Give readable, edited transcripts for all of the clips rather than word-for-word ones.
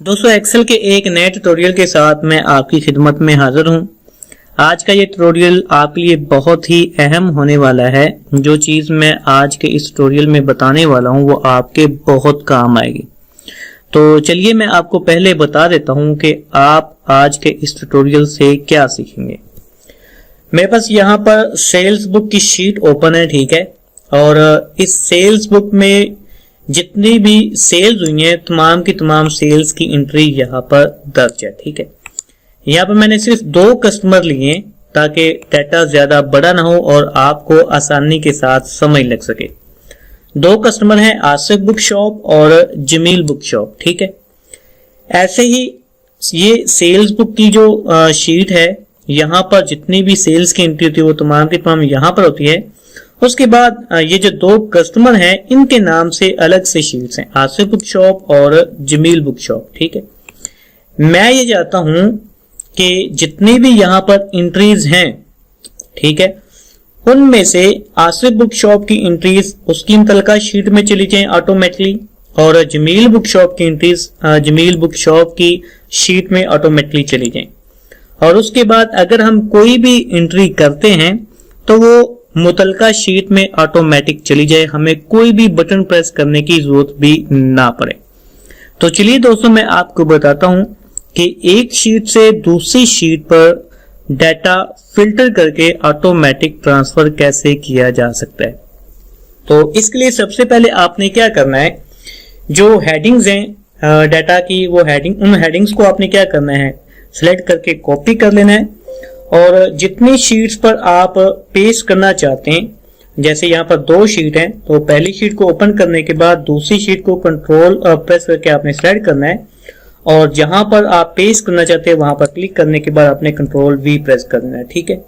दोस्तों एक्सेल के एक नए ट्यूटोरियल के साथ मैं आपकी खिदमत में हाजिर हूं। आज का ये ट्यूटोरियल आपके लिए बहुत ही अहम होने वाला है। जो चीज मैं आज के इस ट्यूटोरियल में बताने वाला हूं वो आपके बहुत काम आएगी। तो चलिए मैं आपको पहले बता देता हूं कि आप आज के इस ट्यूटोरियल से क्या सीखेंगे। मेरे पास यहाँ पर सेल्स बुक की शीट ओपन है, ठीक है। और इस सेल्स बुक में जितनी भी सेल्स हुई हैं तमाम की तमाम सेल्स की एंट्री यहाँ पर दर्ज है, ठीक है। यहाँ पर मैंने सिर्फ 2 कस्टमर लिए ताकि डाटा ज्यादा बड़ा ना हो और आपको आसानी के साथ समझ लग सके। 2 कस्टमर हैं, आसिफ बुक शॉप और जमील बुक शॉप, ठीक है। ऐसे ही ये सेल्स बुक की जो शीट है यहाँ पर जितनी भी सेल्स की एंट्री होती है वो तमाम की तमाम यहाँ पर होती है। उसके बाद ये जो 2 कस्टमर हैं इनके नाम से अलग से शीट्स हैं, आसिफ बुक शॉप और जमील बुक शॉप, ठीक है। मैं ये चाहता हूं कि जितनी भी यहाँ पर एंट्रीज हैं, ठीक है, उनमें से आसिफ बुक शॉप की एंट्रीज उसकी मुतल्लिका शीट में चली जाएं ऑटोमेटिकली और जमील बुक शॉप की एंट्रीज जमील बुक शॉप की शीट में ऑटोमेटिकली चली जाएं। और उसके बाद अगर हम कोई भी एंट्री करते हैं तो वो मुतल्लिका शीट में ऑटोमेटिक चली जाए, हमें कोई भी बटन प्रेस करने की जरूरत भी ना पड़े। तो चलिए दोस्तों मैं आपको बताता हूं कि एक शीट से दूसरी शीट पर डाटा फिल्टर करके ऑटोमेटिक ट्रांसफर कैसे किया जा सकता है। तो इसके लिए सबसे पहले आपने क्या करना है, जो हेडिंग्स हैं डाटा की वो उन हेडिंग्स को आपने क्या करना है, सिलेक्ट करके कॉपी कर लेना है। और जितनी शीट्स पर आप पेस्ट करना चाहते हैं, जैसे यहाँ पर 2 शीट हैं, तो पहली शीट को ओपन करने के बाद दूसरी शीट को कंट्रोल प्रेस करके आपने सिलेक्ट करना है और जहां पर आप पेस्ट करना चाहते हैं वहां पर क्लिक करने के बाद आपने कंट्रोल V प्रेस करना है, ठीक है।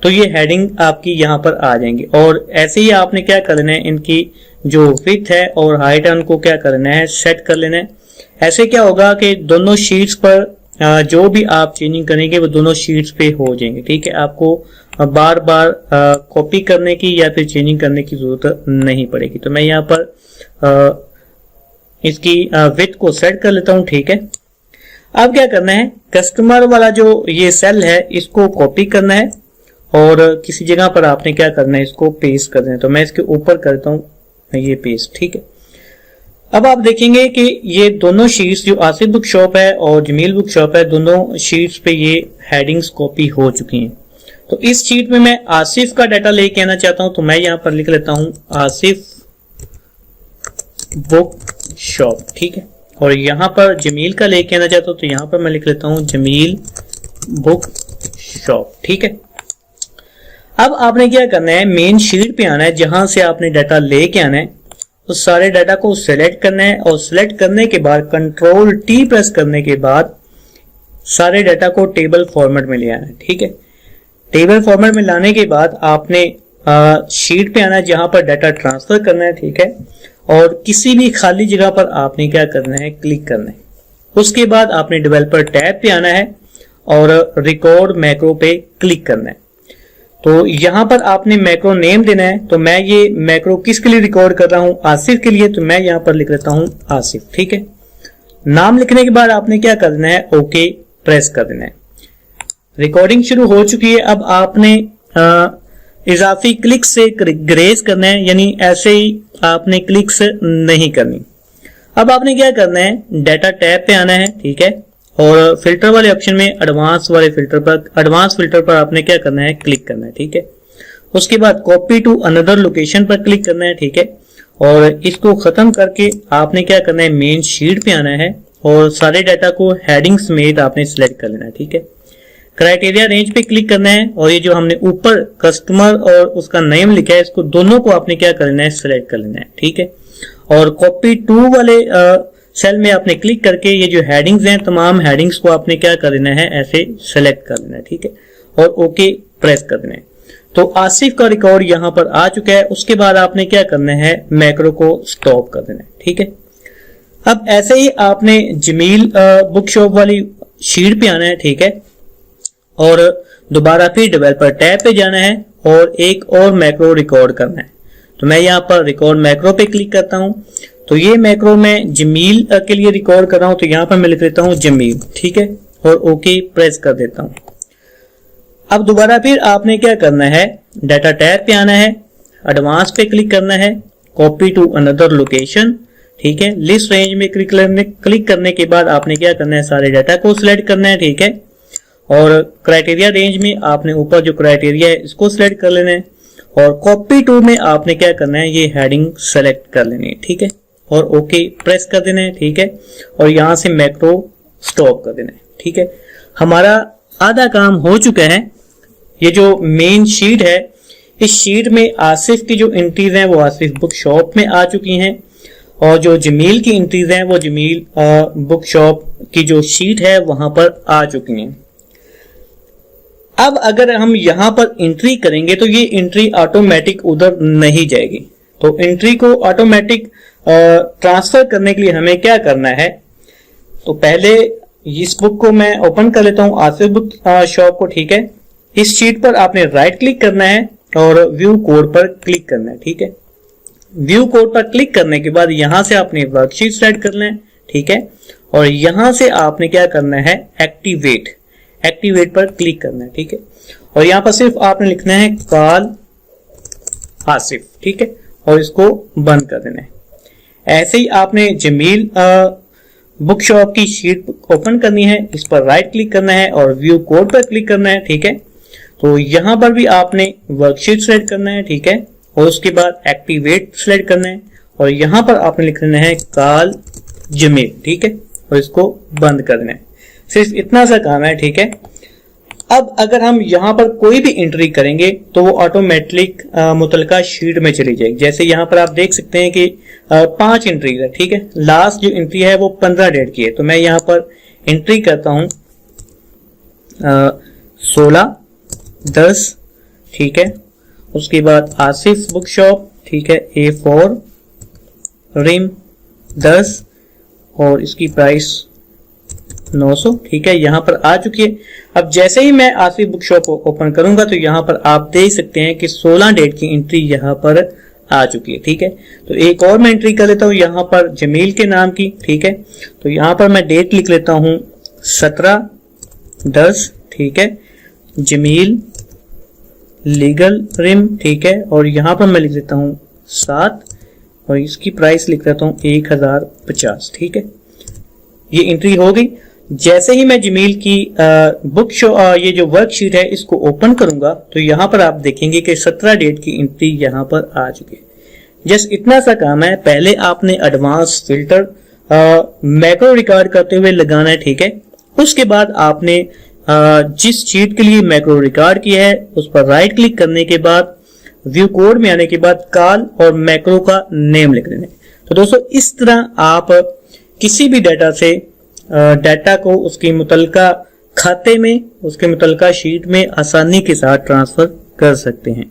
तो ये हेडिंग आपकी यहाँ पर आ जाएंगी। और ऐसे ही आपने क्या करना है, इनकी जो विड्थ है और हाइट है उनको क्या करना है, सेट कर लेना है। ऐसे क्या होगा कि दोनों शीट्स पर जो भी आप चेंजिंग करेंगे वो दोनों शीट्स पे हो जाएंगे, ठीक है। आपको बार बार कॉपी करने की या फिर चेंजिंग करने की जरूरत नहीं पड़ेगी। तो मैं यहाँ पर इसकी विड्थ को सेट कर लेता हूँ, ठीक है। अब क्या करना है, कस्टमर वाला जो ये सेल है इसको कॉपी करना है और किसी जगह पर आपने क्या करना है, इसको पेस्ट करना है। तो मैं इसके ऊपर करता हूँ ये पेस्ट, ठीक है। अब आप देखेंगे कि ये दोनों शीट्स जो आसिफ बुक शॉप है और जमील बुक शॉप है, दोनों शीट्स पे ये हेडिंग्स कॉपी हो चुकी हैं। तो इस शीट में मैं आसिफ का डाटा लेके आना चाहता हूं, तो मैं यहां पर लिख लेता हूं आसिफ बुक शॉप, ठीक है। और यहां पर जमील का लेके आना चाहता हूं तो यहां पर मैं लिख लेता हूं जमील बुक शॉप, ठीक है। अब आपने क्या करना है, मेन शीट पे आना है, जहां से आपने डाटा लेके आना है तो सारे डाटा को सिलेक्ट करना है और सिलेक्ट करने के बाद कंट्रोल T प्रेस करने के बाद सारे डाटा को टेबल फॉर्मेट में ले आना है, ठीक है। टेबल फॉर्मेट में लाने के बाद आपने शीट पे आना है जहां पर डाटा ट्रांसफर करना है, ठीक है। और किसी भी खाली जगह पर आपने क्या करना है, क्लिक करना है। उसके बाद आपने डेवलपर टैब पे आना है और रिकॉर्ड मैक्रो पे क्लिक करना है। तो यहां पर आपने मैक्रो नेम देना है। तो मैं ये मैक्रो किसके लिए रिकॉर्ड कर रहा हूं, आसिफ के लिए, तो मैं यहां पर लिख लेता हूं आसिफ, ठीक है। नाम लिखने के बाद आपने क्या करना है, ओके प्रेस कर देना है। रिकॉर्डिंग शुरू हो चुकी है। अब आपने इजाफी क्लिक से ग्रेस करना है, यानी ऐसे ही आपने क्लिक्स नहीं करनी। अब आपने क्या करना है, डाटा टैब पे आना है, ठीक है। और फिल्टर वाले ऑप्शन में एडवांस फिल्टर पर आपने क्या करना है, क्लिक करना है, ठीक है। उसके बाद कॉपी टू अनदर लोकेशन पर क्लिक करना है, ठीक है। और इसको खत्म करके आपने क्या करना है, मेन शीट पे आना है और सारे डाटा को हेडिंग समेत आपने सिलेक्ट कर लेना है, ठीक है। क्राइटेरिया रेंज पे क्लिक करना है और ये जो हमने ऊपर कस्टमर और उसका नेम लिखा है इसको दोनों को आपने क्या करना है, सिलेक्ट कर लेना है, ठीक है। और कॉपी टू वाले सेल में आपने क्लिक करके ये जो हेडिंग्स हैं तमाम हेडिंग्स को आपने क्या कर लेना है, ऐसे सेलेक्ट कर लेना है, ठीक है। और ओके प्रेस कर देना है। तो आसिफ का रिकॉर्ड यहां पर आ चुका है। उसके बाद आपने क्या करना है, मैक्रो को स्टॉप कर देना है, ठीक है। अब ऐसे ही आपने जमील बुक शॉप वाली शीट पे आना है, ठीक है। और दोबारा फिर डेवलपर टैब पे जाना है और एक और मैक्रो रिकॉर्ड करना है। तो मैं यहाँ पर रिकॉर्ड मैक्रो पे क्लिक करता हूँ। तो ये मैक्रो मैं जमील के लिए रिकॉर्ड कर रहा हूं, तो यहां पर मैं लिख देता हूं जमील, ठीक है, और ओके प्रेस कर देता हूं। अब दोबारा फिर आपने क्या करना है, डाटा टैब पे आना है, एडवांस पे क्लिक करना है, कॉपी टू अनदर लोकेशन, ठीक है, लिस्ट रेंज में क्लिक करने के बाद आपने क्या करना है, सारे डाटा को सिलेक्ट करना है, ठीक है, और क्राइटेरिया रेंज में आपने ऊपर जो क्राइटेरिया है इसको सिलेक्ट कर लेना है, और कॉपी टू में आपने क्या करना है, ये हेडिंग सेलेक्ट कर लेनी है, ठीक है, और ओके प्रेस कर देना है, ठीक है, और यहां से मैक्रो स्टॉप कर देना है, ठीक है। हमारा आधा काम हो चुका है। ये जो मेन शीट है, इस शीट में आसिफ की जो एंट्रीज हैं वो आसिफ बुक शॉप में आ चुकी हैं, और जो जमील की एंट्रीज हैं वो जमील बुक शॉप की जो शीट है वहां पर आ चुकी हैं। अब अगर हम यहां पर एंट्री करेंगे तो ये एंट्री ऑटोमेटिक उधर नहीं जाएगी। तो एंट्री को ऑटोमेटिक ट्रांसफर करने के लिए हमें क्या करना है, तो पहले इस बुक को मैं ओपन कर लेता हूं, आसिफ बुक शॉप को, ठीक है। इस शीट पर आपने राइट क्लिक करना है और व्यू कोड पर क्लिक करना है, ठीक है। व्यू कोड पर क्लिक करने के बाद यहां से आपने वर्कशीट सेलेक्ट करना है, ठीक है, और यहां से आपने क्या करना है, एक्टिवेट पर क्लिक करना है, ठीक है, और यहां पर सिर्फ आपने लिखना है कॉल आसिफ, ठीक है, और इसको बंद कर देना है। ऐसे ही आपने जमील बुक शॉप की शीट ओपन करनी है, इस पर राइट क्लिक करना है और व्यू कोड पर क्लिक करना है, ठीक है। तो यहां पर भी आपने वर्कशीट सेलेक्ट करना है, ठीक है, और उसके बाद एक्टिवेट सेलेक्ट करना है, और यहां पर आपने लिख लेना है कॉल जमील, ठीक है, और इसको बंद कर देना है। सिर्फ इतना सा काम है, ठीक है। अब अगर हम यहां पर कोई भी एंट्री करेंगे तो वो ऑटोमेटिक मुतलका शीट में चली जाएगी। जैसे यहां पर आप देख सकते हैं कि 5 एंट्रीज है, ठीक है। लास्ट जो एंट्री है वो 15 डेट की है, तो मैं यहां पर एंट्री करता हूं 16/10, ठीक है। उसके बाद आसिफ बुक शॉप, ठीक है, A4 रिम 10 और इसकी प्राइस 900, ठीक है, यहां पर आ चुकी है। अब जैसे ही मैं आसिफ बुक शॉप ओपन करूंगा तो यहां पर आप देख सकते हैं कि 16 डेट की एंट्री यहां पर आ चुकी है, ठीक है। तो एक और मैं एंट्री कर लेता हूं यहां पर जमील के नाम की, ठीक है। तो यहां पर मैं डेट लिख लेता हूं 17/10, ठीक है, जमील लीगल रिम, ठीक है, और यहां पर मैं लिख देता हूं 7 और इसकी प्राइस लिख देता हूं 1050, ठीक है। ये एंट्री हो गई। जैसे ही मैं जमील की बुक शो ये जो वर्कशीट है इसको ओपन करूंगा तो यहां पर आप देखेंगे कि 17 डेट की एंट्री यहां पर आ चुकी है। जस्ट इतना सा काम है। पहले आपने एडवांस फिल्टर मैक्रो रिकॉर्ड करते हुए लगाना है, ठीक है। उसके बाद आपने जिस शीट के लिए मैक्रो रिकॉर्ड किया है उस पर राइट क्लिक करने के बाद व्यू कोड में आने के बाद कॉल और मैक्रो का नेम लिख देना है। तो दोस्तों इस तरह आप किसी भी डाटा से डाटा को उसकी मुतलका खाते में, उसके मुतलका शीट में आसानी के साथ ट्रांसफर कर सकते हैं।